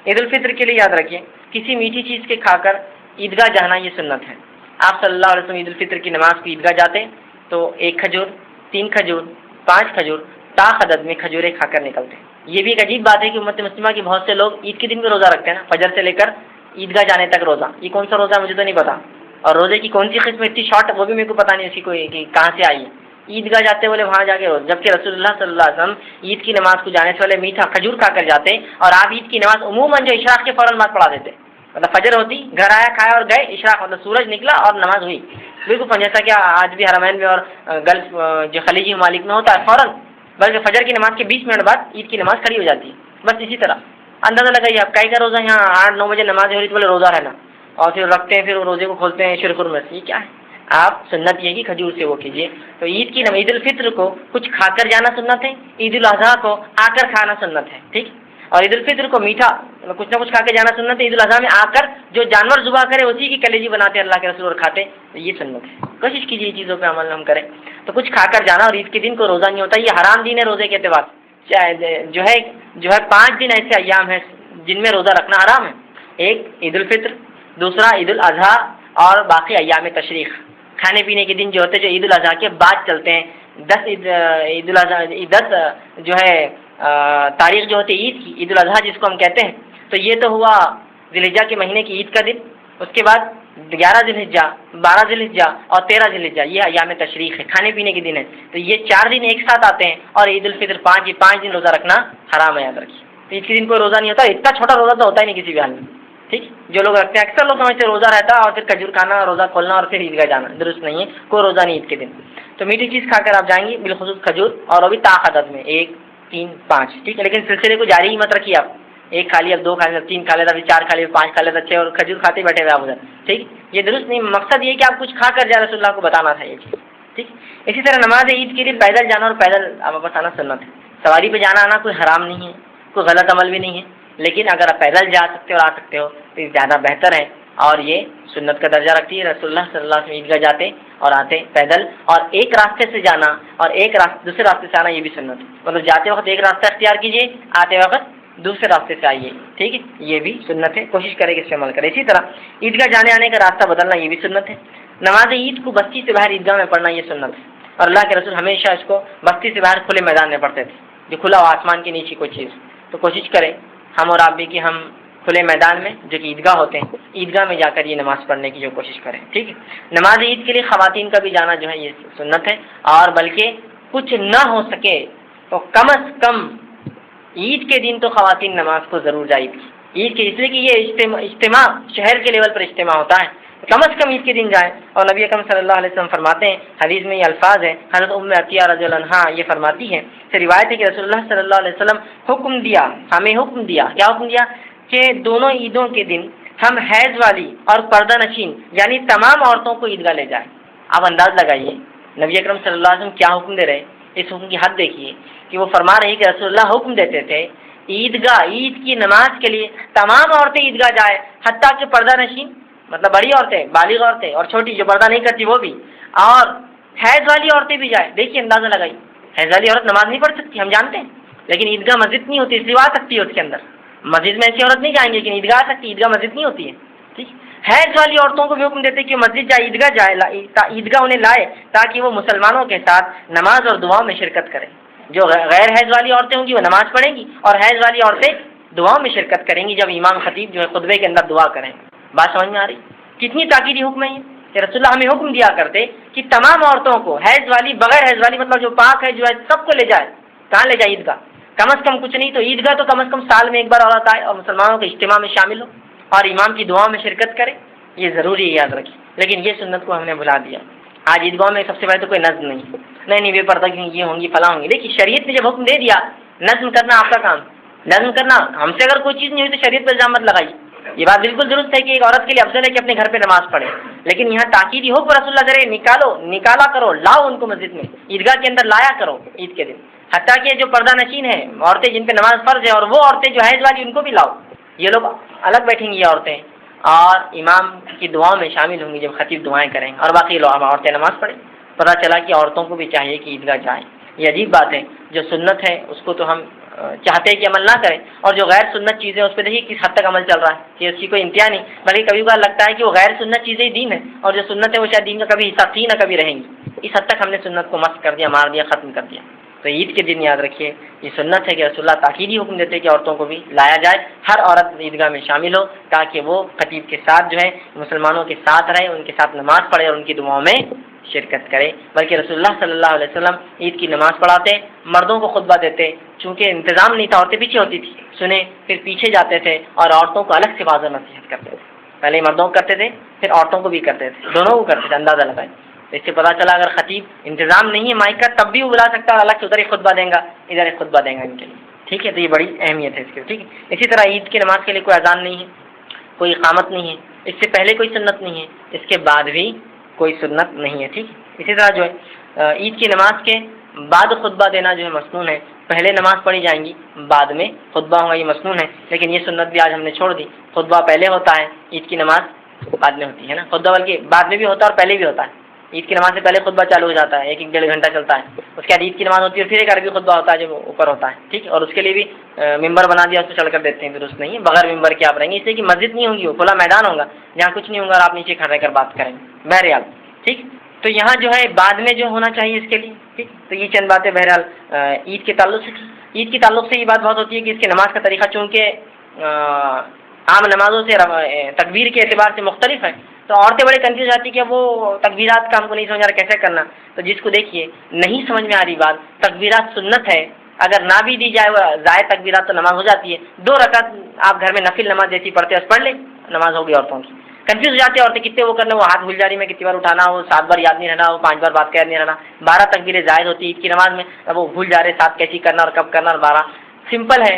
عید الفطر کے لیے یاد رکھیے کسی میٹھی چیز کے کھا کر عیدگاہ جانا یہ سنت ہے. آپ صلی اللہ علیہ وسلم عید الفطر کی نماز کو عیدگاہ جاتے تو 1 کھجور 3 کھجور 5 کھجور طاق عدد میں کھجوریں کھا کر نکلتے ہیں. یہ بھی ایک عجیب بات ہے کہ امت مسلمہ کے بہت سے لوگ عید کے دن بھی روزہ رکھتے ہیں نا, فجر سے لے کر عیدگاہ جانے تک روزہ. یہ کون سا روزہ ہے مجھے تو نہیں پتا, اور روزے کی کون سی قسم اتنی شارٹ وہ بھی میرے کو پتا نہیں اسی کو کہ کہاں سے آئی ہے. عیدگاہ جاتے بولے وہاں جا کے روز, جبکہ رسول اللہ صلی اللہ علیہ وسلم عید کی نماز کو جانے سے پہلے میٹھا کھجور کھا کر جاتے, اور آپ عید کی نماز عموماً جو اشراق کے فوراً بعد پڑھا دیتے. مطلب فجر ہوتی, گھر آیا, کھایا اور گئے, اشراق مطلب سورج نکلا اور نماز ہوئی. بالکل جیسا کہ آج بھی حرمین میں اور گلف جو خلیجی ممالک میں ہوتا ہے فوراً, بلکہ فجر کی نماز کے 20 منٹ بعد عید کی نماز کھڑی ہو جاتی ہے. بس اسی طرح اندازہ لگائیے آپ کئی کا روزہ یہاں 8-9 بجے نماز ہو رہی تو بولے روزہ رہنا, اور پھر رکھتے ہیں, پھر وہ روزے کو کھولتے ہیں شرک میں. یہ کیا ہے؟ آپ سنت یہ کہ کھجور سے وہ کیجیے. تو عید الفطر کو کچھ کھا کر جانا سنت ہے, عید الاضحیٰ کو آ کر کھانا سنت ہے, ٹھیک. اور عید الفطر کو میٹھا کچھ نہ کچھ کھا کے جانا سنت ہے. عید الاضحیٰ میں آ کر جو جانور ذبح کرے اسی کی کلیجی بناتے اللہ کے رسول اور کھاتے, یہ سنت ہے. کوشش کیجیے چیزوں پہ عمل ہم کریں. تو کچھ کھا کر جانا, اور عید کے دن کو روزہ نہیں ہوتا, یہ حرام دن ہے روزے کے اعتبار. جو ہے 5 دن ایسے ایام ہیں جن میں روزہ رکھنا حرام ہے. ایک عید الفطر, دوسرا عید الاضحیٰ, اور باقی ایام تشریق کھانے پینے کے دن جو ہوتے ہیں جو عید الاضحیٰ کے بعد چلتے ہیں. 10 جو ہے تاریخ جو ہوتی ہے عید کی, عید الاضحیٰ جس کو ہم کہتے ہیں, تو یہ تو ہوا ذی الحجہ کے مہینے کی عید کا دن. اس کے بعد 11 ذی الحجہ, 12 ذی الحجہ اور 13 ذی الحجہ, یہ ایام تشریق ہے, کھانے پینے کے دن ہے. تو یہ 4 دن ایک ساتھ آتے ہیں, اور عید الفطر 5, یہ 5 دن روزہ رکھنا حرام ہے, یاد رکھیے. تو عید کے دن کوئی روزہ نہیں ہوتا. اتنا چھوٹا روزہ تو ہوتا ہی نہیں کسی بھی حال میں, ٹھیک. جو لوگ رکھتے ہیں اکثر لوگ سمجھتے روزہ رہتا اور پھر کھجور کھانا, روزہ کھولنا اور پھر عیدگاہ جانا, درست نہیں ہے. کوئی روزہ نہیں عید کے دن. تو میٹھی چیز کھا کر آپ جائیں گی, بالخصوص کھجور, اور ابھی طاق عدد میں 1 3 5, ٹھیک ہے. لیکن سلسلے کو جاری ہی مت رکھیے آپ. 1 کھا لیا, 2 کھا لیا, 3 کھا لیتا, 4 کھا لیا, 5 کھا لیتا, 6, اور کھجور کھاتے بیٹھے ہوئے آپ ادھر, ٹھیک. یہ درست نہیں. مقصد یہ کہ آپ کچھ کھا کر جائے, رسول اللہ کو بتانا تھا یہ چیز, ٹھیک. اسی طرح نماز عید کے لیے پیدل جانا اور پیدل واپس آنا سنت ہے. سواری پہ جانا آنا کوئی حرام نہیں ہے, کوئی غلط عمل بھی نہیں ہے, لیکن اگر آپ پیدل جا سکتے ہو اور آ سکتے ہو تو یہ زیادہ بہتر ہے, اور یہ سنت کا درجہ رکھتی ہے. رسول اللہ صلی اللہ علیہ وسلم عیدگاہ جاتے اور آتے پیدل, اور ایک راستے سے جانا اور دوسرے راستے سے آنا یہ بھی سنت ہے. مطلب جاتے وقت ایک راستہ اختیار کیجیے, آتے وقت دوسرے راستے سے آئیے, ٹھیک ہے. یہ بھی سنت ہے, کوشش کرے کہ اس سے عمل کرے. اسی طرح عیدگاہ جانے آنے کا راستہ بدلنا یہ بھی سنت ہے. نماز عید کو بستی سے باہر عیدگاہ میں پڑھنا یہ سنت ہے, اور اللہ کے رسول ہمیشہ اس کو بستی سے باہر کھلے میدان میں پڑھتے تھے, جو کھلا ہوا آسمان کے نیچے کوئی چیز. تو کوشش کریں ہم اور آپ بھی کہ ہم کھلے میدان میں جو کہ عیدگاہ ہوتے ہیں, عیدگاہ میں جا کر یہ نماز پڑھنے کی جو کوشش کریں, ٹھیک ہے. نماز عید کے لیے خواتین کا بھی جانا جو ہے یہ سنت ہے, اور بلکہ کچھ نہ ہو سکے تو کم از کم عید کے دن تو خواتین نماز کو ضرور جائے گی. عید کے اس لیے کہ یہ اجتماع شہر کے لیول پر اجتماع ہوتا ہے, کم از کم عید کے دن جائیں. اور نبی اکرم صلی اللہ علیہ وسلم فرماتے ہیں, حدیث میں یہ الفاظ ہے, حضرت ام عطیہ رضی اللہ عنہا یہ فرماتی ہے, سے روایت ہے کہ رسول اللہ صلی اللہ علیہ وسلم ہمیں حکم دیا, کیا حکم دیا, کہ دونوں عیدوں کے دن ہم حیض والی اور پردہ نشین یعنی تمام عورتوں کو عیدگاہ لے جائیں. آپ انداز لگائیے نبی اکرم صلی اللہ علیہ وسلم کیا حکم دے رہے, اس حکم کی حد دیکھیے کہ وہ فرما رہے کہ رسول اللہ حکم دیتے تھے عید کی نماز کے لیے تمام عورتیں عیدگاہ جائے, حتیٰ کہ پردہ نشین مطلب بڑی عورتیں, بالغ عورتیں, اور چھوٹی جو پردہ نہیں کرتی وہ بھی, اور حیض والی عورتیں بھی جائیں. دیکھیے اندازہ لگائی, حیض والی عورت نماز نہیں پڑھ سکتی ہم جانتے ہیں, لیکن عیدگاہ مسجد نہیں ہوتی, اس لیے آ سکتی ہے اس کے اندر. مسجد میں ایسی عورت نہیں جائیں گے, لیکن عیدگاہ آ سکتی, عیدگاہ مسجد نہیں ہوتی ہے, ٹھیک. حیض والی عورتوں کو بھی حکم دیتے کہ مسجد جائے, عیدگاہ انہیں لائے تاکہ وہ مسلمانوں کے ساتھ نماز اور دعاؤں میں شرکت کریں. جو غیر حیض والی عورتیں ہوں گی وہ نماز پڑھیں گی, اور حیض والی عورتیں دعاؤں میں شرکت کریں گی جب امام خطیب جو ہے خطبے کے اندر دعا کریں. بات سمجھ میں آ رہی؟ کتنی تاکیدی حکم ہے یہ, کہ رسول اللہ ہمیں حکم دیا کرتے کہ تمام عورتوں کو, حیض والی بغیر حیض والی مطلب جو پاک ہے جو ہے سب کو لے جائے. کہاں لے جائے؟ عیدگاہ. کم از کم کچھ نہیں تو عیدگاہ تو کم از کم سال میں ایک بار عورت آئے اور مسلمانوں کے اجتماع میں شامل ہو اور امام کی دعاؤں میں شرکت کرے, یہ ضروری ہے, یاد رکھیے. لیکن یہ سنت کو ہم نے بھلا دیا. آج عیدگاہوں میں سب سے پہلے تو کوئی نظم نہیں بے پردہ کیوں یہ ہوں گی فلاں ہوں گی. دیکھیے شریعت نے جب حکم دے دیا, نظم کرنا آپ کا کام, نظم کرنا. ہم سے اگر کوئی چیز نہیں ہوئی تو شریعت پر الزام مت لگائیے. یہ بات بالکل درست ہے کہ ایک عورت کے لیے افضل ہے کہ اپنے گھر پہ نماز پڑھے, لیکن یہاں تاکیدی ہو رسول اللہ ذرے نکالا کرو, لاؤ ان کو مسجد میں, عیدگاہ کے اندر لایا کرو عید کے دن. حتیٰ کہ جو پردہ نشین ہیں عورتیں جن پہ نماز فرض ہے, اور وہ عورتیں جو حیض والی ان کو بھی لاؤ. یہ لوگ الگ بیٹھیں گی یہ عورتیں, اور امام کی دعاؤں میں شامل ہوں گی جب خطیب دعائیں کریں, اور باقی لوگ عورتیں نماز پڑھیں. پتہ چلا کہ عورتوں کو بھی چاہیے کہ عیدگاہ جائیں. یہ عجیب بات ہے, جو سنت ہے اس کو تو ہم چاہتے ہیں کہ عمل نہ کریں، اور جو غیر سنت چیزیں اس پہ دیکھیے کس حد تک عمل چل رہا ہے کہ اس کی کوئی انتہا نہیں، بلکہ کبھی کبھار لگتا ہے کہ وہ غیر سنت چیزیں ہی دین ہے، اور جو سنت ہے وہ شاید دین کا کبھی حصہ تھی نہ کبھی رہیں گی، اس حد تک ہم نے سنت کو مسخ کر دیا، مار دیا، ختم کر دیا۔ تو عید کے دن یاد رکھیے یہ سنت ہے کہ رسول اللہ تاکیدی حکم دیتے کہ عورتوں کو بھی لایا جائے، ہر عورت عیدگاہ میں شامل ہو تاکہ وہ خطیب کے ساتھ جو ہے مسلمانوں کے ساتھ رہے، ان کے ساتھ نماز پڑھے اور ان کی دعاؤں میں شرکت کرے۔ بلکہ رسول اللہ صلی اللہ علیہ وسلم عید کی نماز پڑھاتے، مردوں کو خطبہ دیتے، چونکہ انتظام نہیں تھا، عورتیں پیچھے ہوتی تھی، سنیں پھر پیچھے جاتے تھے اور عورتوں کو الگ سے واضح نصیحت کرتے تھے، پہلے مردوں کو کرتے تھے پھر عورتوں کو بھی کرتے تھے، دونوں کو کرتے تھے، اندازہ لگائیں۔ اس سے پتہ چلا اگر خطیب انتظام نہیں ہے مائک کا تب بھی وہ بلا سکتا ہے، الگ سے ادھر ایک خطبہ دیں گا، ادھر ایک خطبہ دیں گا ان کے لیے، ٹھیک ہے؟ تو یہ بڑی اہمیت ہے اس کی، ٹھیک ہے؟ اسی طرح عید کی نماز کے لیے کوئی اذان نہیں ہے، کوئی اقامت نہیں ہے، اس سے پہلے کوئی سنت نہیں ہے، اس کے بعد بھی کوئی سنت نہیں ہے، ٹھیک ہے؟ اسی طرح جو ہے عید کی نماز کے بعد خطبہ دینا جو ہے مسنون ہے، پہلے نماز پڑھی جائیں گی بعد میں خطبہ ہوگا، یہ مسنون ہے، لیکن یہ سنت بھی آج ہم نے چھوڑ دی، خطبہ پہلے ہوتا ہے، عید کی نماز بعد میں ہوتی ہے نا، خطبہ بلکہ بعد میں بھی ہوتا ہے اور پہلے بھی ہوتا ہے، عید کی نماز سے پہلے خطبہ چالو ہو جاتا ہے، ایک ڈیڑھ گھنٹہ چلتا ہے، اس کے بعد عید کی نماز ہوتی ہے، پھر ایک عربی خطبہ ہوتا ہے جو اوپر ہوتا ہے، ٹھیک ہے؟ اور اس کے لیے بھی ممبر بنا دیا، اس پہ چڑھ کر دیتے ہیں، درست نہیں ہے، بغیر ممبر کے آپ رہیں گے، اس لیے کہ مسجد نہیں ہوگی، وہ کھلا میدان ہوگا جہاں کچھ نہیں ہوگا اور آپ نیچے کھڑے کر بات کریں گے، بہرحال ٹھیک۔ تو یہاں جو ہے بعد میں جو ہونا چاہیے اس کے لیے، ٹھیک، تو یہ چند باتیں بہرحال عید کے تعلق سے تھی۔ عید کے تعلق سے یہ بات بہت ہوتی ہے کہ اس کی نماز کا طریقہ چونکہ عام نمازوں سے تکبیر کے اعتبار سے مختلف ہے، تو عورتیں بڑے کنفیوز آتی کہ وہ تکبیرات کا ہم کو نہیں سمجھ آ رہا کیسے کرنا، تو جس کو دیکھیے نہیں سمجھ میں آ رہی بات، تکبیرات سنت ہے، اگر نہ بھی دی جائے وہ زائد تکبیرات تو نماز ہو جاتی ہے، 2 رکعت آپ گھر میں نفل نماز جیسی پڑھتے ہیں پڑھ لیں، نماز ہوگی عورتوں کی۔ کنفیوز ہو جاتی ہے عورتیں کتنے وہ کرنا، وہ ہاتھ بھول جا رہی میں کتنی بار اٹھانا، وہ 7 بار یاد نہیں رہنا، وہ 5 بار بات کر نہیں رہنا، 12 تکبیریں زائد ہوتی ہے عید کی نماز میں، اب وہ بھول جا رہے 7 کیسی کرنا اور کب کرنا اور 12، سمپل ہے،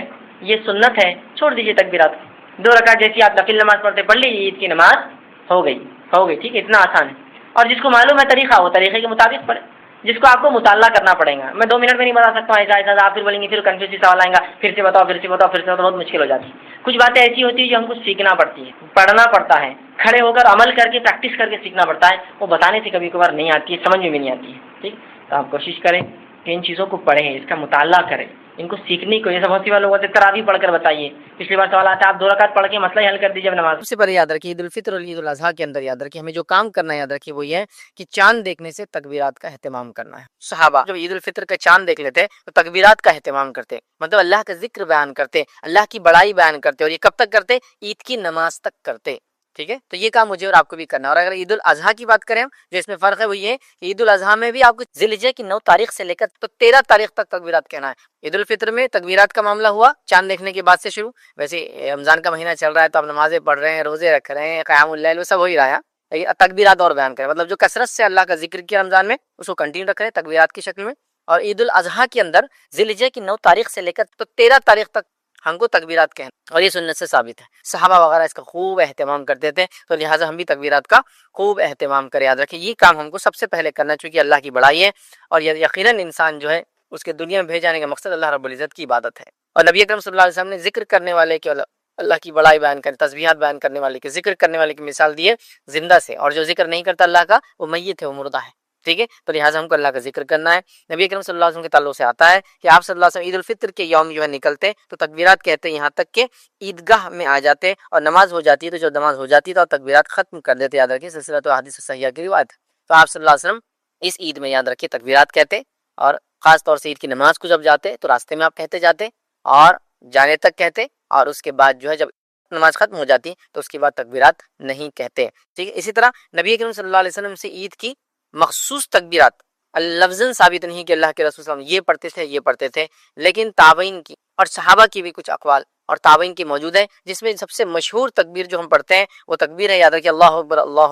یہ سنت ہے، چھوڑ دیجیے تکبیرات، 2 رکعت جیسی آپ نفل نماز پڑھتے پڑھ لیجیے، عید کی نماز ہو گئی، ٹھیک ہے؟ اتنا آسان ہے، اور جس کو معلوم ہے طریقہ وہ طریقے کے مطابق پڑھے، جس کو آپ کو مطالعہ کرنا پڑے گا، میں 2 منٹ میں نہیں بتا سکتا ہوں، ایسا آپ پھر بولیں گے، پھر کنفیوز سوال آئیں گا، پھر سے بتاؤ بہت مشکل ہو جاتی ہے۔ کچھ باتیں ایسی ہوتی ہیں جو ہم کو سیکھنا پڑتی ہے، پڑھنا پڑتا ہے، کھڑے ہو کر عمل کر کے پریکٹس کر کے سیکھنا پڑتا ہے، وہ بتانے سے کبھی کبھار نہیں آتی ہے، سمجھ میں بھی نہیں آتی ہے، ٹھیک؟ تو آپ کوشش کریں کہ ان چیزوں کو پڑھیں، اس کا مطالعہ کریں، ان کو سیکھنے کو، جیسے بہت سی بار لوگ ہوتے تراویح پڑھ کر بتائیے، پچھلی بار سوال آتا ہے آپ 2 رکعت پڑھ کے مسئلہ ہی حل کر دیجیے نماز۔ سب سے پہلے یاد رکھیے عید الفطر اور عید الاضحیٰ کے اندر یاد رکھیے ہمیں جو کام کرنا ہے، یاد رکھیے وہ یہ ہے کہ چاند دیکھنے سے تکبیرات کا اہتمام کرنا ہے۔ صحابہ جب عید الفطر کا چاند دیکھ لیتے تو تکبیرات کا اہتمام کرتے، مطلب اللہ کا ذکر بیان کرتے، اللہ کی بڑائی بیان کرتے، اور یہ کب تک کرتے؟ عید کی نماز تک کرتے، ٹھیک ہے؟ تو یہ کام مجھے اور آپ کو بھی کرنا ہے۔ اور اگر عید الاضحیٰ کی بات کریں جو اس میں فرق ہے وہ یہ کہ عید الاضحیٰ میں بھی آپ کو ذی الحجہ کی 9 تاریخ سے لے کر تو 13 تاریخ تک تکبیرات کہنا ہے۔ عید الفطر میں تکبیرات کا معاملہ ہوا چاند دیکھنے کے بعد سے شروع، ویسے رمضان کا مہینہ چل رہا ہے تو آپ نمازیں پڑھ رہے ہیں، روزے رکھ رہے ہیں، قیام اللیل، وہ سب ہو ہی رہا ہے، لیکن تکبیرات اور بیان کریں، مطلب جو کثرت سے اللہ کا ذکر کیا رمضان میں اس کو کنٹینیو رکھ رہے ہیں تکبیرات کی شکل میں۔ اور عید الاضحیٰ کے اندر ذی الحجہ کی 9 تاریخ سے لے کر تو 13 تاریخ تک ہم کو تکبیرات کہنا، اور یہ سنت سے ثابت ہے، صحابہ وغیرہ اس کا خوب اہتمام کرتے تھے، تو لہٰذا ہم بھی تکبیرات کا خوب اہتمام کریں۔ یاد رکھیں یہ کام ہم کو سب سے پہلے کرنا چونکہ اللہ کی بڑائی ہے، اور یقیناً انسان جو ہے اس کے دنیا میں بھیجانے کا مقصد اللہ رب العزت کی عبادت ہے، اور نبی اکرم صلی اللہ علیہ وسلم نے ذکر کرنے والے کے اللہ کی بڑائی بیان کرنے، تسبیحات بیان کرنے والے کے، ذکر کرنے والے کی مثال دی ہے زندہ سے، اور جو ذکر نہیں کرتا اللہ کا وہ میت ہے، وہ مردہ ہے، ٹھیک ہے؟ تو لہٰذا ہم کو اللہ کا ذکر کرنا ہے۔ نبی اکرم صلی اللہ علیہ وسلم کے تعلق سے آتا ہے کہ آپ صلی اللہ علیہ وسلم عید الفطر کے یوم جو ہے نکلتے تو تکبیرات کہتے یہاں تک کہ عیدگاہ میں آ جاتے اور نماز ہو جاتی ہے، تو جو نماز ہو جاتی ہے تو تکبیرات ختم کر دیتے۔ یاد رکھیے سلسلہ تو احادیث صحیحہ کی روایت ہے، تو آپ صلی اللہ علیہ وسلم اس عید میں یاد رکھیے تکبیرات کہتے، اور خاص طور سے عید کی نماز کو جب جاتے تو راستے میں آپ کہتے جاتے اور جانے تک کہتے، اور اس کے بعد جو ہے جب نماز ختم ہو جاتی تو اس کے بعد تکبیرات نہیں کہتے، ٹھیک ہے؟ اسی طرح نبی اکرم صلی اللہ علیہ وسلم سے عید کی مخصوص تکبیرات لفظاً ثابت نہیں کہ اللہ کے رسول صلی اللہ علیہ وسلم یہ پڑھتے تھے، لیکن تابعین کی اور صحابہ کی بھی کچھ اقوال اور تابعین کی موجود ہے، جس میں سب سے مشہور تکبیر جو ہم پڑھتے ہیں وہ تکبیر ہے، یاد رکھیے اللہ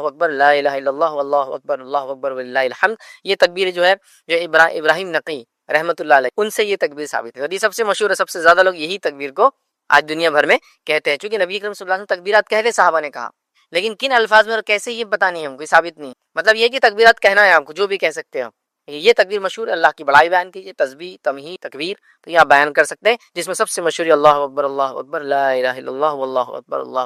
اکبر لا الہ الا اللہ اکبر وللہ الحمد۔ یہ تکبیر جو ہے جو ابراہیم نقی رحمۃ اللہ علیہ ان سے یہ تکبیر ثابت ہے، اور یہ سب سے مشہور ہے، سب سے زیادہ لوگ یہی تکبیر کو آج دنیا بھر میں کہتے ہیں، چونکہ نبی اکرم صلی اللہ علیہ وسلم تکبیرات کہتے صحابہ نے کہا، لیکن کن الفاظ میں اور کیسے یہ پتہ نہیں، ہم کو ثابت نہیں، مطلب یہ کہ تکبیرات کہنا ہے آپ کو جو بھی کہہ سکتے ہو، یہ تکبیر مشہور ہے، اللہ کی بڑائی بیان کیجیے، تسبیح، تمہید، تکبیر، تو یہ آپ بیان کر سکتے ہیں، جس میں سب سے مشہور اللہ اکبر لا الہ الا اللہ اللہ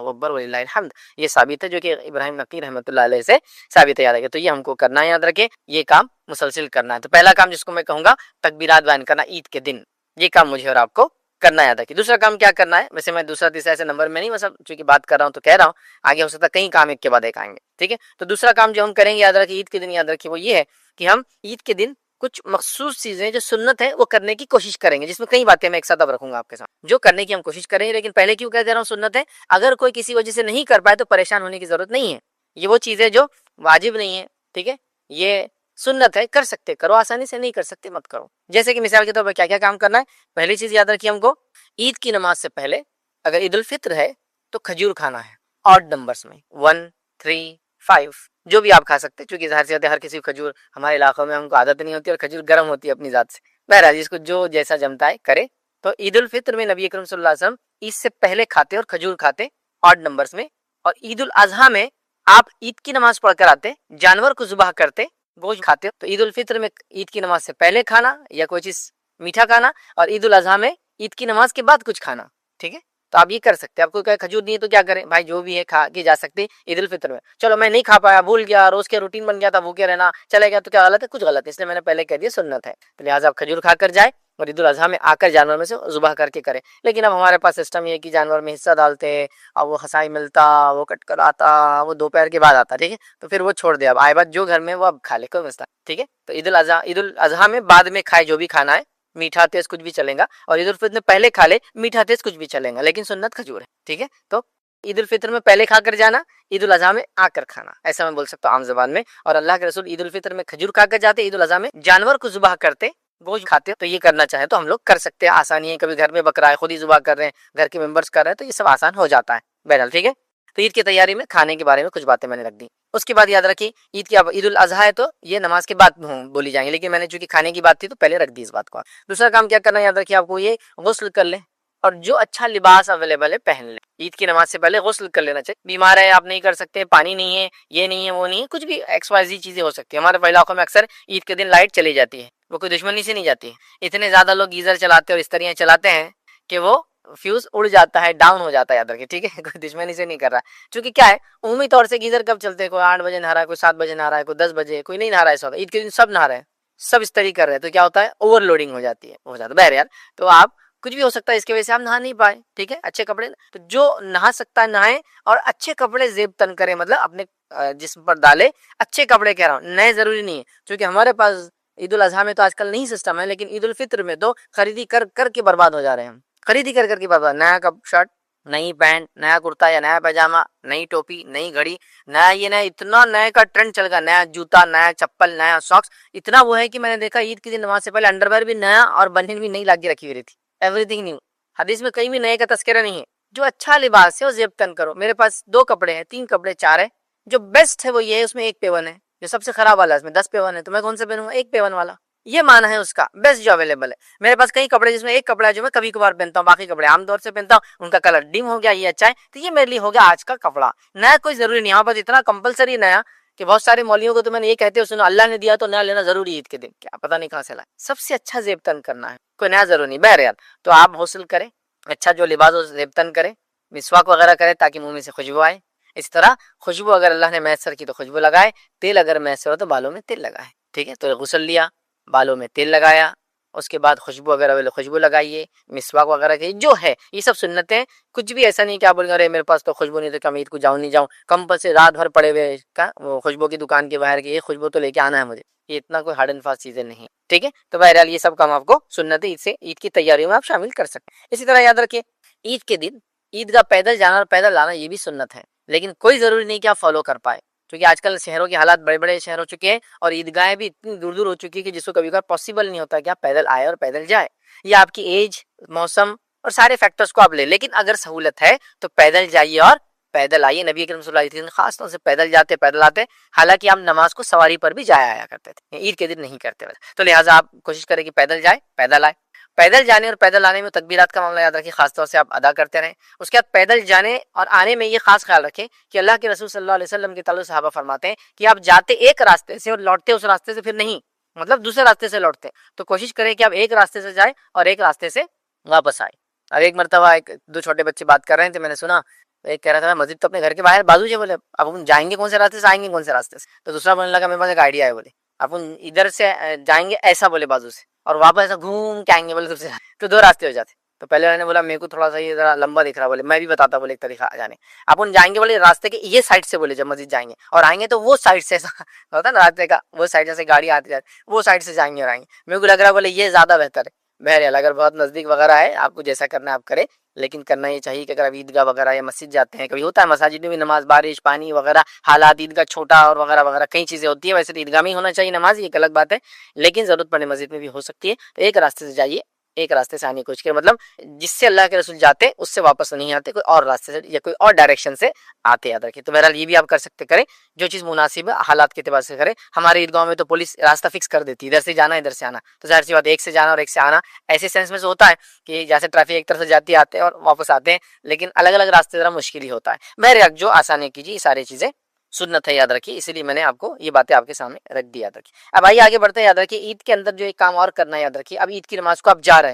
اکبر وللہ الحمد، یہ ثابت ہے جو کہ ابراہیم نقی رحمۃ اللہ علیہ سے ثابت ہے، یاد رکھے، تو یہ ہم کو کرنا ہے، یاد رکھے یہ کام مسلسل کرنا ہے۔ تو پہلا کام جس کو میں کہوں گا تکبیرات بیان کرنا عید کے دن، یہ کام مجھے اور آپ کو کرنا ہے ادا کی. دوسرا کام کیا کرنا ہے, ویسے میں دوسرا تیسرا ایسے نمبر میں نہیں, بس اب چونکہ بات کر رہا ہوں تو کہہ رہا ہوں, آگے ہو سکتا ہے کئی کام ایک کے بعد ایک آئیں گے, ٹھیک ہے. تو دوسرا کام جو ہم کریں گے یاد رکھیے عید کے دن, یاد رکھیے وہ یہ ہے کہ ہم عید کے دن کچھ مخصوص چیزیں جو سنت ہے وہ کرنے کی کوشش کریں گے, جس میں کئی باتیں میں ایک ساتھ اب رکھوں گا آپ کے ساتھ, جو کرنے کی ہم کوشش کریں گے. لیکن پہلے کیوں کہہ دے رہا ہوں سنت ہے, اگر کوئی کسی وجہ سے نہیں کر پائے تو پریشان ہونے کی ضرورت نہیں ہے. یہ وہ چیزیں جو واجب نہیں ہے, ٹھیک ہے, یہ سنت ہے, کر سکتے کرو, آسانی سے نہیں کر سکتے مت کرو. جیسے کہ مثال کے طور پر کیا کیا کام کرنا ہے. پہلی چیز یاد رکھیے ہم کو, عید کی نماز سے پہلے اگر عید الفطر ہے تو کھجور کھانا ہے, آڈ نمبرس میں 1 3 5 جو بھی آپ کھا سکتے, چونکہ ظاہر سی بات ہے ہر کسی کو کھجور ہمارے علاقوں میں ہم کو عادت نہیں ہوتی, اور کھجور گرم ہوتی ہے اپنی ذات سے. بہرحال جس کو جو جیسا جمتا ہے کرے. تو عید الفطر میں نبی اکرم صلی اللہ علیہ وسلم عید سے پہلے کھاتے اور کھجور کھاتے آڈ نمبرس میں, اور عید الاضحیٰ میں آپ عید کی نماز پڑھ کر آتے, جانور کو ذبح کرتے, گوشت کھاتے. تو عید الفطر میں عید کی نماز سے پہلے کھانا یا کوئی چیز میٹھا کھانا, اور عید الاضحیٰ میں عید کی نماز کے بعد کچھ کھانا, ٹھیک ہے. تو آپ یہ کر سکتے ہیں. آپ کو کہیں کھجور نہیں ہے تو کیا کریں بھائی, جو بھی ہے کھا کے جا سکتے عید الفطر میں. چلو میں نہیں کھا پایا, بھول گیا, روز کے روٹین بن گیا تھا, بھوکے رہنا چلے گیا, تو کیا غلط ہے؟ کچھ غلط ہے, اس لیے میں نے پہلے کہہ دیا سنت ہے. تو لہٰذا آپ کھجور کھا کر جائے اور عید الاضحیٰ میں آ کر جانور میں سے ذبح کر کے کرے. لیکن اب ہمارے پاس سسٹم یہ ہے کہ جانور میں حصہ ڈالتے, اب وہ خسائی ملتا, وہ کٹ کر آتا, وہ دوپہر کے بعد آتا, ٹھیک ہے. تو پھر وہ چھوڑ دے, اب آئے بات جو گھر میں وہ اب کھا لے, کوئی مسئلہ, ٹھیک ہے. تو عید الاضحیٰ میں بعد میں کھائے جو بھی کھانا ہے, میٹھا تیز کچھ بھی چلے گا, اور عید الفطر میں پہلے کھا لے میٹھا تیز کچھ بھی چلے گا, لیکن سنت کھجور ہے, ٹھیک ہے. تو عید الفطر میں پہلے کھا کر جانا, عید الاضحیٰ میں آ کر کھانا, ایسا میں بول سکتا ہوں عام زبان میں. اور اللہ کے رسول عید الفطر میں کھجور کھا کر جاتے, عید الاضحیٰ میں جانور کو ذبح کرتے, گوشت کھاتے. تو یہ کرنا چاہے تو ہم لوگ کر سکتے ہیں, آسانی ہے. کبھی گھر میں بکرا ہے خود ہی ذبح کر رہے ہیں, گھر کے ممبرس کر رہے ہیں, تو یہ سب آسان ہو جاتا ہے. بہرحال ٹھیک ہے. تو عید کی تیاری میں کھانے کے بارے میں کچھ باتیں میں نے رکھ دی. اس کے بعد یاد رکھیے عید الاضحیٰ ہے تو یہ نماز کے بعد بولی جائیں گے, لیکن میں نے چونکہ کھانے کی بات تھی تو پہلے رکھ دی اس بات کو. دوسرا کام کیا کرنا ہے یاد رکھیے آپ کو, یہ غسل کر لیں اور جو اچھا لباس اویلیبل ہے پہن لیں. عید کی نماز سے پہلے غسل کر لینا چاہیے. بیمار ہے آپ نہیں کر سکتے, پانی نہیں ہے, یہ نہیں ہے, وہ نہیں ہے, کچھ بھی ایکس وائی زی چیزیں ہو سکتی ہیں. ہمارے علاقوں میں اکثر عید کے دن لائٹ چلی جاتی ہے, وہ کوئی دشمنی سے نہیں جاتی ہے. اتنے زیادہ لوگ گیزر چلاتے اور استریاں چلاتے ہیں کہ وہ فیوز اڑ جاتا ہے, ڈاؤن ہو جاتا ہے, یاد رکھیے, ٹھیک ہے. کوئی دشمنی سے نہیں کر رہا, چونکہ کیا ہے عمومی طور سے گیزر کب چلتے ہیں, کوئی 8 بجے نہا رہا ہے, کوئی 7 بجے نہا رہا ہے, کوئی 10 بجے, کوئی نہیں نہا رہا ہے. ایسا ہوتا ہے عید کے دن سب نہا رہے ہیں, سب استری کر رہے ہیں, تو کیا ہوتا ہے اوور لوڈنگ ہو جاتی ہے, ہو جاتا ہے. بہرحال تو آپ کچھ بھی ہو سکتا ہے, اس کی وجہ سے آپ نہا نہیں پائے, ٹھیک ہے. اچھے کپڑے, تو جو نہا سکتا ہے نہائے, اور اچھے کپڑے زیب تن کرے, مطلب اپنے جسم پر ڈالے. اچھے کپڑے کہہ رہا ہوں, نئے ضروری نہیں ہے, کیونکہ ہمارے پاس عید الاضحیٰ میں تو آج کل نہیں سسٹم ہے, لیکن عید الفطر میں تو خریدی کر کر کے برباد ہو جا رہے ہیں ہم, خریدی کر کر کے برباد. نیا شرٹ, نئی پینٹ, نیا کرتا یا نیا پیجامہ, نئی ٹوپی, نئی گھڑی, نیا یہ نیا, اتنا نئے کا ٹرینڈ چل گیا, نیا جوتا, نیا چپل, نیا ساکس, اتنا وہ ہے کہ میں نے دیکھا عید کے دن نماز سے پہلے انڈر ویئر بھی نیا اور بنین بھی نئی لا کے رکھی ہوئی رہتی. Every thing new. حدیث میں کہیں بھی نئے کا تذکرہ نہیں ہے. جو اچھا لباس ہے وہ زیب تن کرو. میرے پاس 2 کپڑے ہیں, 3 کپڑے, 4 ہے. جو بیسٹ ہے وہ یہ ہے, اس میں 1 پیون ہے, جو سب سے خراب والا ہے اس میں 10 پیون ہے, تو میں کون سے پہنوں گا؟ 1 پیون والا. یہ معنی ہے اس کا, بیسٹ جو اویلیبل ہے. میرے پاس کئی کپڑے جس میں 1 کپڑا ہے جو میں کبھی کبھار پہنتا ہوں, باقی کپڑے عام طور سے پہنتا ہوں, ان کا کلر ڈم ہو گیا, یہ اچھا ہے, تو یہ میرے لیے ہو گیا آج کا کپڑا. نیا کوئی ضروری نہیں, یہاں پر اتنا کمپلسری نیا کہ بہت سارے مولویوں کو تو میں نے یہ کہتے ہیں اللہ نے دیا تو نیا لینا ضروری ہے عید کے دن, کیا پتہ نہیں کہاں سے لائے. سب سے اچھا زیب تن کرنا ہے, کوئی نیا ضروری نہیں. بہرحال تو آپ غسل کریں, اچھا جو لباس ہو زیب تن کریں, مسواک وغیرہ کریں تاکہ منہ میں سے خوشبو آئے. اس طرح خوشبو اگر اللہ نے میسر کی تو خوشبو لگائے, تیل اگر میسر ہو تو بالوں میں تیل لگائے, ٹھیک ہے. تو غسل لیا, بالوں میں تیل لگایا, اس کے بعد خوشبو اگر خوشبو لگائیے, مسواک وغیرہ کی جو ہے, یہ سب سنتیں. کچھ بھی ایسا نہیں کہ آپ بولیں ارے میرے پاس تو خوشبو نہیں, تو کیا میں عید کو جاؤں نہیں جاؤں, کمپلسری رات بھر پڑے ہوئے کا وہ خوشبو کی دکان کے باہر کی, یہ خوشبو تو لے کے آنا ہے مجھے, یہ اتنا کوئی ہارڈ اینڈ فاسٹ چیزیں نہیں, ٹھیک ہے. تو بہرحال یہ سب کام آپ کو سنتیں عید سے, عید کی تیاریوں میں آپ شامل کر سکتے ہیں. اسی طرح یاد رکھیے عید کے دن عید کا پیدل جانا اور پیدل لانا یہ بھی سنت ہے, لیکن کوئی ضروری نہیں کہ آپ فالو کر پائے, کیونکہ آج کل شہروں کے حالات بڑے بڑے شہر ہو چکے ہیں, اور عیدگاہیں بھی اتنی دور دور ہو چکی ہے کہ جس کو کبھی کبھار پاسبل نہیں ہوتا کہ آپ پیدل آئے اور پیدل جائے. یہ آپ کی ایج, موسم اور سارے فیکٹرز کو آپ لیں, لیکن اگر سہولت ہے تو پیدل جائیے اور پیدل آئیے. نبی اکرم صلی اللہ علیہ وسلم خاص طور سے پیدل جاتے, پیدل آتے, حالانکہ آپ نماز کو سواری پر بھی جایا آیا کرتے تھے, عید کے دن نہیں کرتے. تو لہٰذا آپ کوشش کریں کہ پیدل جائے, پیدل آئے. پیدل جانے اور پیدل آنے میں تکبیرات کا معاملہ یاد رکھیں, خاص طور سے آپ ادا کرتے رہیں. اس کے بعد پیدل جانے اور آنے میں یہ خاص خیال رکھیں کہ اللہ کے رسول صلی اللہ علیہ وسلم کے تعلق صحابہ فرماتے ہیں کہ آپ جاتے ایک راستے سے اور لوٹتے اس راستے سے پھر نہیں, مطلب دوسرے راستے سے لوٹتے. تو کوشش کریں کہ آپ ایک راستے سے جائیں اور ایک راستے سے واپس آئے. اب ایک مرتبہ 2 چھوٹے بچے بات کر رہے تھے, میں نے سنا, ایک کہہ رہا تھا مسجد تو اپنے گھر کے باہر بازو سے, بولے اب ہم جائیں گے کون سے راستے سے, آئیں گے کون سے راستے سے. تو دوسرا بولنے لگا میرے پاس ایک آئیڈیا ہے, بولے اپن ادھر سے جائیں گے ایسا, بولے بازو سے, اور واپس ایسا گھوم کے آئیں گے, بولے دوسرے. تو 2 راستے ہو جاتے. تو پہلے والے نے بولا میرے کو تھوڑا سا یہ ذرا لمبا دکھ رہا، بولے میں بھی بتاتا بولے ایک طریقہ جانے. اپن جائیں گے بولے راستے کے یہ سائڈ سے، بولے جب مسجد جائیں گے اور آئیں گے تو وہ سائڈ سے ہوتا ہے نا راستے کا، وہ سائڈ سے گاڑی آتی جاتی وہ سائڈ سے جائیں گے اور آئیں گے. میرے کو لگ رہا ہے بولے یہ زیادہ بہتر ہے. بہرحال اگر بہت نزدیک وغیرہ ہے آپ کو جیسا کرنا ہے آپ کرے، لیکن کرنا یہ چاہیے کہ اگر آپ عیدگاہ وغیرہ یا مسجد جاتے ہیں، کبھی ہوتا ہے مساجد میں بھی نماز، بارش پانی وغیرہ حالات عید کا چھوٹا اور وغیرہ وغیرہ کئی چیزیں ہوتی ہیں، ویسے تو عیدگاہ میں ہی ہونا چاہیے نماز، یہ ایک الگ بات ہے، لیکن ضرورت پڑنے مسجد میں بھی ہو سکتی ہے. تو ایک راستے سے جائیے، ایک راستے سے آنے کی کوشش کریں، مطلب جس سے اللہ کے رسول جاتے اس سے واپس نہیں آتے، کوئی اور راستے سے یا کوئی اور ڈائریکشن سے آتے، یاد رکھیے. تو بہرحال یہ بھی آپ کر سکتے کریں جو چیز مناسب ہے حالات کے اعتبار سے کریں. ہمارے عیدگاہوں میں تو پولیس راستہ فکس کر دیتی ہے، ادھر سے جانا ادھر سے آنا، تو ظاہر سی بات ایک سے جانا اور ایک سے آنا ایسے سینس میں سے ہوتا ہے کہ جیسے ٹریفک ایک طرف سے جاتی آتے ہیں اور واپس آتے ہیں، لیکن الگ الگ راستے ذرا مشکل ہی ہوتا ہے. بہرحال جو آسانی کیجیے، یہ ساری چیزیں سنت ہے، یاد رکھیے، اسی لیے میں نے آپ کو یہ باتیں آپ کے سامنے رکھ دی، یاد رکھیے. اب آئیے آگے بڑھتے ہیں. یاد رکھیے عید کے اندر جو ایک کام اور کرنا ہے، یاد رکھیے اب عید کی نماز کو آپ جا رہے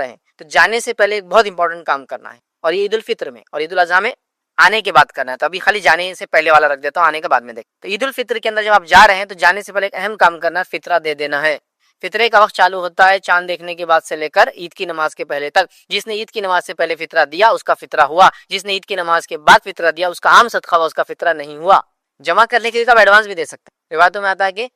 ہیں تو جانے سے پہلے ایک بہت امپورٹنٹ کام کرنا ہے، اور یہ عید الفطر میں اور عید الاضحیٰ میں آنے کے بعد کرنا ہے. تو ابھی خالی جانے سے پہلے والا رکھ دیتا ہوں، آنے کے بعد میں دیکھ. تو عید الفطر کے اندر جب آپ جا رہے ہیں تو جانے سے پہلے ایک اہم کام کرنا ہے، فطرہ دے دینا ہے. فطرے کا وقت چالو ہوتا ہے چاند دیکھنے کے بعد سے لے کر عید کی نماز کے پہلے تک. جس نے عید کی نماز سے پہلے فطرہ دیا اس کا فطرہ ہوا، جس نے عید کی نماز کے بعد فطرہ دیا اس کا عام صدقہ ہوا، اس کا فطرہ نہیں ہوا. جمع کرنے کے لیے تو آپ ایڈوانس بھی دے سکتے ہیں. روایتوں میں آتا ہے کہ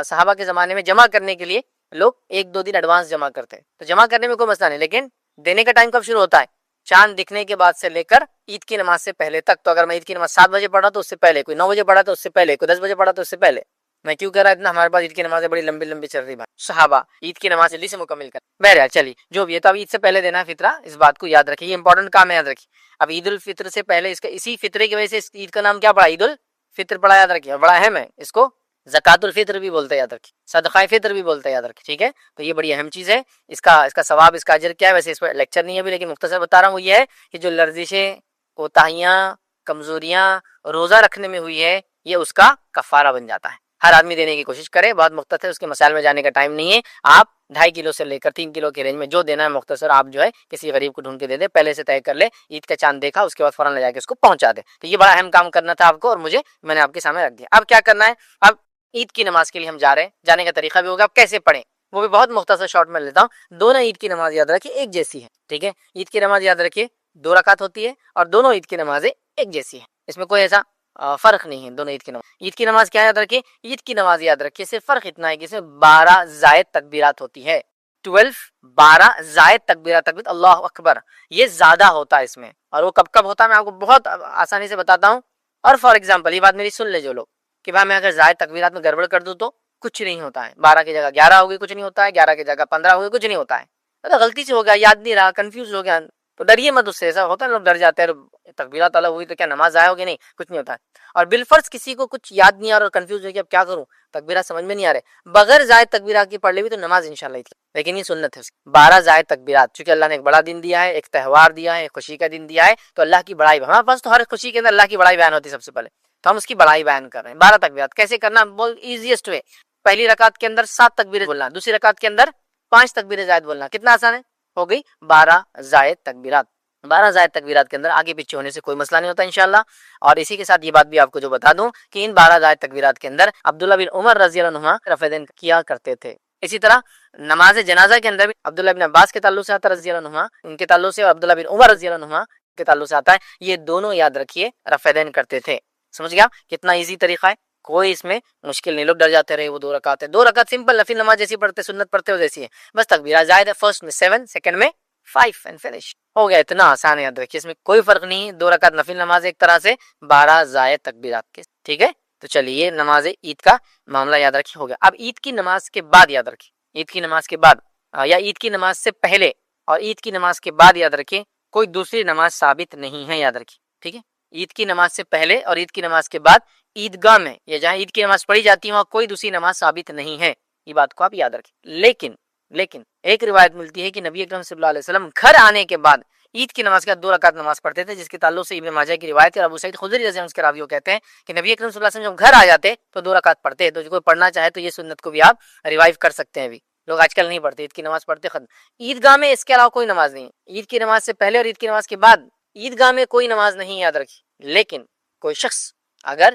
صحابہ کے زمانے میں جمع کرنے کے لیے لوگ 1-2 دن ایڈوانس جمع کرتے ہیں. تو جمع کرنے میں کوئی مسئلہ نہیں، لیکن دینے کا ٹائم کب شروع ہوتا ہے؟ چاند دکھنے کے بعد سے لے کر عید کی نماز سے پہلے تک. تو اگر میں عید کی نماز 7 بجے پڑھا تو اس سے پہلے، کوئی 9 بجے پڑھا تو اس سے پہلے، کوئی 10 بجے پڑھا تو اس سے پہلے. میں کیوں کہہ رہا اتنا؟ ہمارے پاس عید کی نمازیں بڑی لمبی لمبی چل رہی بھائی. صحابہ عید کی نماز جلدی سے مکمل کر. بہرحال چلیے جو بھی ہے، تو اب عید سے پہلے دینا ہے فطرہ، اس بات کو یاد رکھیے، یہ امپورٹنٹ کام ہے، یاد رکھیے. اب عید الفطر سے پہلے اس کا اسی فطرے کی وجہ سے اس عید کا نام کیا پڑا؟ عید الفطر پڑا، یاد رکھیے. بڑا اہم ہے، اس کو زکات الفطر بھی بولتے ہیں، یاد رکھیے. صدقہ فطر بھی بولتے ہیں، یاد رکھیے. ٹھیک ہے، تو یہ بڑی اہم چیز ہے. اس کا ثواب، اس کا اجر کیا ہے؟ ویسے اس پر لیکچر نہیں ہے ابھی، لیکن مختصر بتا رہا ہوں. وہ یہ ہے کہ جو لرزشیں، کوتاہیاں، کمزوریاں روزہ رکھنے میں ہوئی ہے، یہ اس کا کفارہ بن جاتا ہے. ہر آدمی دینے کی کوشش کرے. بہت مختصر، اس کے مسائل میں جانے کا ٹائم نہیں ہے. آپ 2.5 کلو سے لے کر 3 کلو کے رینج میں جو دینا ہے مختصر آپ جو ہے کسی غریب کو ڈھونڈ کے دے دے، پہلے سے طے کر لے. عید کا چاند دیکھا اس کے بعد فوراً لے جا کے اس کو پہنچا دے. تو یہ بڑا اہم کام کرنا تھا آپ کو، اور میں نے آپ کے سامنے رکھ دیا. اب کیا کرنا ہے؟ اب عید کی نماز کے لیے ہم جا رہے ہیں، جانے کا طریقہ بھی ہوگا. اب کیسے پڑھیں وہ بھی بہت مختصر شارٹ میں لیتا ہوں. دونوں عید کی نماز یاد رکھیے ایک جیسی ہے. ٹھیک ہے، عید کی نماز یاد رکھیے 2 رکعت ہوتی ہے، اور دونوں عید کی نمازیں ایک جیسی ہیں. اس میں کوئی ایسا فرق نہیں ہے. دونوں عید کی نماز، عید کی نماز کیا یاد رکھیے؟ عید کی نماز یاد رکھیے صرف فرق اتنا ہے کہ اس میں 12 زائد تکبیرات ہوتی ہے. 12 زائد تکبیرات، اللہ اکبر، یہ زیادہ ہوتا ہے اس میں. اور وہ کب کب ہوتا ہے میں آپ کو بہت آسانی سے بتاتا ہوں. اور فار ایگزامپل، یہ بات میری سن لے جو لوگ، کہ بھائی میں اگر زائد تکبیرات میں گڑبڑ کر دوں تو کچھ نہیں ہوتا ہے. 12 کی جگہ 11 ہوگی، کچھ نہیں ہوتا ہے. 11 کی جگہ 15 ہوگی، کچھ نہیں ہوتا ہے. تو غلطی سے ہو گیا، یاد نہیں رہا، کنفیوز ہو گیا، تو ڈریے مت اس سے. ایسا ہوتا ہے لوگ ڈر جاتے ہیں، تکبیرات الگ ہوئی تو کیا نماز ضائع ہوگی؟ نہیں، کچھ نہیں ہوتا ہے. اور بالفرض کسی کو کچھ یاد نہیں آ رہا اور کنفیوز ہو گیا اب کیا کروں، تکبیرات سمجھ میں نہیں آ رہے، بغیر زائد تکبیرات کی پڑھ لے بھی تو نماز انشاءاللہ تھی. لیکن یہ سنت ہے 12 زائد تکبیرات. چونکہ اللہ نے ایک بڑا دن دیا ہے، ایک تہوار دیا ہے، ایک خوشی کا دن دیا ہے، تو اللہ کی بڑائی. ہمارے پاس تو ہر خوشی کے اندر اللہ کی بڑائی بیان ہوتی ہے سب سے پہلے، تو ہم اس کی بڑائی بیان کر رہے ہیں. 12 تکبیرات کیسے کرنا؟ بہت ایزیسٹ وے. پہلی رکعت کے اندر 7 تکبیریں بولنا، دوسری رکعت کے اندر 5 تکبیریں زائد بولنا. کتنا آسان ہے، ہو گئی 12 زائد تکبیرات. 12 زائد تکبیرات کے اندر آگے پیچھے ہونے سے کوئی مسئلہ نہیں ہوتا انشاءاللہ. اور اسی کے ساتھ یہ بات بھی آپ کو جو بتا دوں کہ ان 12 زائد تکبیرات کے اندر عبداللہ بن عمر رضی اللہ عنہما رفع دین کیا کرتے تھے. اسی طرح نماز جنازہ کے اندر بھی عبداللہ بن عباس کے تعلق سے آتا ہے رضی اللہ عنہما، ان کے تعلق سے، اور عبداللہ بن عمر رضی اللہ عنہما کے تعلق سے آتا ہے. یہ دونوں یاد رکھیے رفع دین کرتے تھے. سمجھ گیا کتنا ایزی طریقہ ہے، کوئی اس میں مشکل نہیں. لوگ ڈر جاتے رہے وہ 2 رکعت ہے، 2 رکعت سمپل نفل نماز جیسی پڑھتے، سنت پڑھتے ہو جیسی ہے، بس تکبیرات زائد ہے. فرسٹ میں 7، سیکنڈ میں 5 اینڈ فنش ہو گیا. اتنا آسان ہے، یاد رکھیے اس میں کوئی فرق نہیں. 2 رکعت نفل نماز ایک طرح سے، 12 زائد تکبیرات کے. ٹھیک ہے، تو چلیے نماز عید کا معاملہ یاد رکھیے ہو گیا. اب عید کی نماز کے بعد یاد رکھیے، عید کی نماز کے بعد یا عید کی نماز سے پہلے اور عید کی نماز کے بعد یاد رکھیے کوئی دوسری نماز ثابت نہیں ہے، یاد رکھیے. ٹھیک ہے، عید کی نماز سے پہلے اور عید کی نماز کے بعد عیدگاہ میں یا جہاں عید کی نماز پڑھی جاتی ہے وہاں کوئی دوسری نماز ثابت نہیں ہے. یہ بات کو آپ یاد رکھیں. لیکن ایک روایت ملتی ہے کہ نبی اکرم صلی اللہ علیہ وسلم گھر آنے کے بعد عید کی نماز کے بعد 2 رکعت نماز پڑھتے تھے، جس کے تعلق سے ابن ماجہ کی روایت ہے. ابو سعید خدری رضی اللہ عنہ کے راویوں کہتے ہیں کہ نبی اکرم صلی اللہ علیہ وسلم جب گھر آ جاتے تو 2 رکعت پڑھتے. تو جو کوئی پڑھنا چاہے تو یہ سنت کو بھی آپ ریوائیو کر سکتے ہیں. ابھی لوگ آج کل نہیں پڑھتے، عید کی نماز پڑھتے ختم. عیدگاہ میں اس کے علاوہ کوئی نماز نہیں. عید کی نماز سے پہلے اور عید کی نماز کے بعد عیدگاہ میں کوئی نماز نہیں، یاد رکھیے. لیکن کوئی شخص اگر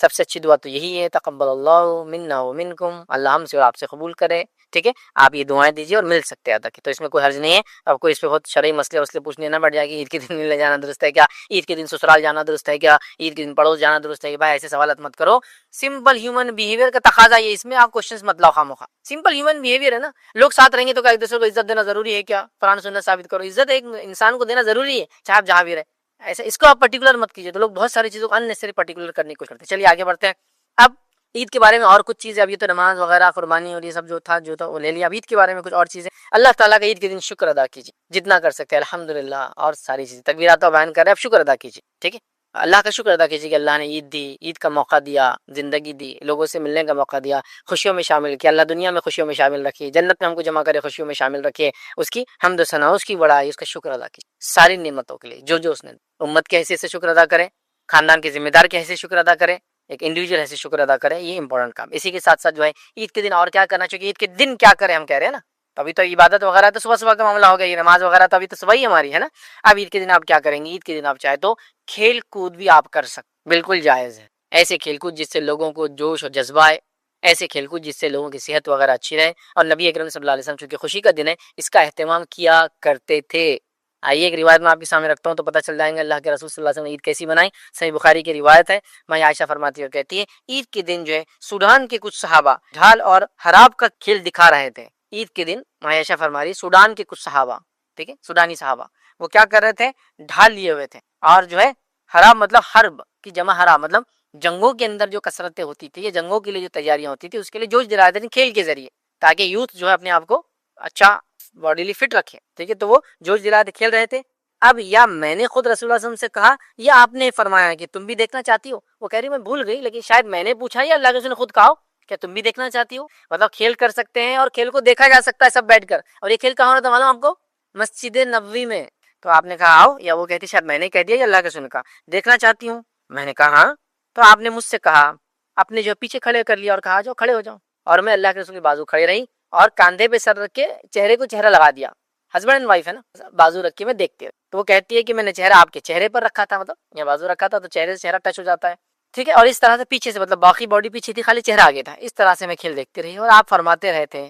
سب سے اچھی دعا تو یہی ہے، تقبل اللہ منا و منکم، اللہ ہم سے اور آپ سے قبول کرے، ٹھیک ہے. آپ یہ دعائیں دیجیے اور مل سکتے ہیں ادا کی، تو اس میں کوئی حرج نہیں ہے. اب کوئی اس پہ بہت شرعی مسئلے پوچھنے نہ بیٹھ جائے کہ عید کے دن لے جانا درست ہے کیا، عید کے دن سسرال جانا درست ہے کیا، عید کے دن پڑوس جانا درست ہے کہ بھائی ایسے سوالات مت کرو. سمپل ہیومن بیہیویئر کا تقاضا یہ، اس میں آپ کوشچنز مت لاؤ خواہ. سمپل ہیومن بیہیویئر ہے نا، لوگ ساتھ رہیں گے تو کیا ایک دوسرے کو عزت دینا ضروری ہے کیا؟ قرآن سنت ثابت کرو، عزت ایک انسان کو دینا ضروری ہے چاہے آپ جہاں بھی رہے. ایسا اس کو آپ پرٹیکولر مت کیجیے، تو لوگ بہت ساری چیزوں کو اننیسری پرٹیکولر کرنے کی کوشش کرتے ہیں. چلیے آگے بڑھتے ہیں. اب عید کے بارے میں اور کچھ چیزیں، اب یہ تو نماز وغیرہ قربانی اور یہ سب جو تھا وہ لے لیا. اب عید کے بارے میں کچھ اور چیزیں. اللہ تعالیٰ کا عید کے دن شکر ادا کیجیے جتنا کر سکتے ہیں، الحمدللہ اور ساری چیزیں تکبیرات بیان کر رہے ہیں، اب شکر ادا کیجیے، ٹھیک ہے. اللہ کا شکر ادا کیجیے کہ اللہ نے عید دی، عید کا موقع دیا، زندگی دی، لوگوں سے ملنے کا موقع دیا، خوشیوں میں شامل کیا. اللہ دنیا میں خوشیوں میں شامل رکھیے، جنت میں ہم کو جمع کرے، خوشیوں میں شامل رکھیے. اس کی حمد و ثنا، اس کی بڑائی، اس کا شکر ادا کیجیے ساری نعمتوں کے لیے جو اس نے. امت کے حیثیت سے شکر ادا کریں، خاندان کے ذمہ دار کے حیثیت سے شکر ادا کریں، ایک انڈیویجول ایسے شکر ادا کریں. یہ امپورٹنٹ کام. اسی کے ساتھ ساتھ جو ہے عید کے دن اور کیا کرنا چاہیے، عید کے دن کیا کریں ہم کہہ رہے ہیں نا. ابھی تو عبادت وغیرہ تو صبح کا معاملہ ہو گیا، یہ نماز وغیرہ تو ابھی تو صبح ہی ہماری ہے نا. اب عید کے دن آپ کیا کریں گے؟ عید کے دن آپ چاہے تو کھیل کود بھی آپ کر سکتے، بالکل جائز ہے. ایسے کھیل کود جس سے لوگوں کو جوش اور جذبہ آئے، ایسے کھیل کود جس سے لوگوں کی صحت وغیرہ اچھی رہے. اور نبی اکرم صلی اللہ علیہ وسلم چونکہ خوشی کا دن ہے، اس کا اہتمام کیا کرتے تھے. آئیے ایک روایت میں آپ کے سامنے رکھتا ہوں تو پتہ چل جائیں گے اللہ کے رسول صلی اللہ علیہ وسلم نے عید کیسی بنائی. صحیح بخاری کی روایت ہے. میں عائشہ فرماتی ہے، کہتی ہے عید کے دن جو ہے سوڈان کے کچھ صحابہ ڈھال اور حراب کا کھیل دکھا رہے تھے. عید کے دن عائشہ فرما رہی سوڈان کے کچھ صحابہ، ٹھیک ہے، سوڈانی صحابہ، وہ کیا کر رہے تھے؟ ڈھال لیے ہوئے تھے اور جو ہے حراب مطلب حرب کی جمع، حراب مطلب جنگوں کے اندر جو کثرتیں ہوتی تھی یا جنگوں کے لیے جو تیاریاں ہوتی تھی اس کے لیے جوش دلا رہے تھے کھیل کے ذریعے، تاکہ یوتھ جو ہے اپنے آپ کو اچھا باڈیلی فٹ رکھے، ٹھیک ہے. تو وہ جوش دلا رہے تھے، کھیل رہے تھے. اب یا میں نے خود رسول اللہ صلی اللہ علیہ وسلم سے کہا یا آپ نے فرمایا کہ تم بھی دیکھنا چاہتی ہو. وہ کہہ رہی میں بھول گئی، لیکن شاید میں نے پوچھا یا اللہ کے رسول نے خود کہا کیا تم بھی دیکھنا چاہتی ہو. مطلب کھیل کر سکتے ہیں اور کھیل کو دیکھا جا سکتا ہے سب بیٹھ کر. اور یہ کھیل کہاں ہو رہا تھا معلوم آپ کو؟ مسجد نبوی میں. تو آپ نے کہا آؤ، یا وہ کہتی شاید میں نے کہہ دیا یا اللہ کے رسول نے کہا دیکھنا چاہتی ہوں. میں نے کہا ہاں. تو آپ نے مجھ سے کہا، اپنے جو پیچھے کھڑے کر لیا اور کہا جاؤ کھڑے ہو جاؤ. اور میں اللہ کے رسول کے بازو کھڑی رہی اور کاندھے پہ سر رکھ کے چہرے کو چہرہ لگا دیا. ہسبینڈ اینڈ وائف ہے نا، بازو رکھ کے میں دیکھتے. تو وہ کہتی ہے کہ میں نے چہرہ آپ کے چہرے پر رکھا تھا، مطلب یا بازو رکھا تھا تو چہرے سے چہرہ ٹچ ہو جاتا ہے، ٹھیک ہے. اور اس طرح سے پیچھے سے، مطلب باقی باڈی پیچھے تھی، خالی چہرہ آگے تھا. اس طرح سے میں کھیل دیکھتی رہی اور آپ فرماتے رہے تھے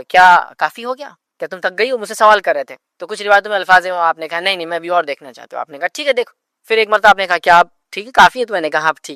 کیا کافی ہو گیا، کیا تم تک گئی ہو؟ مجھ سے سوال کر رہے تھے. تو کچھ روایتوں میں الفاظ ہیں، آپ نے کہا نہیں میں بھی اور دیکھنا چاہتا ہوں. آپ نے کہا ٹھیک ہے دیکھو. پھر ایک مرتبہ آپ نے کہا کیا آپ ٹھیک ہے کافی ہے؟ تو میں نے کہا آپ ٹھیک